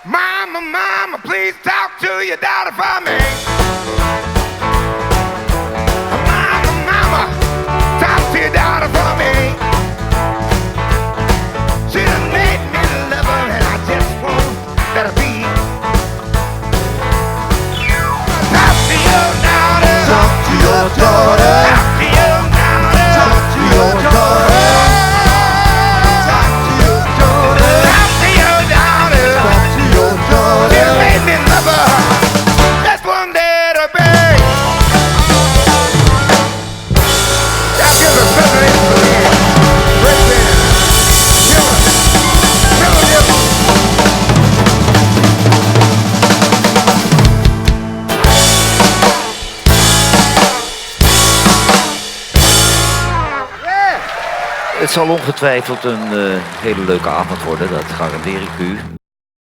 Mama, mama, please talk to your daughter for me. Mama, mama, talk to your daughter for me. She done made me love her and I just won't let her be. Talk to your daughter. Talk to your daughter. Talk to your daughter. Talk to your daughter. Talk to your daughter. Talk to your daughter. Talk to your daughter. She made me love her. Just one day to be. That gives a better influence. Right there. Killer. Killer, killer. Het zal ongetwijfeld een hele leuke avond worden, dat garandeer ik u.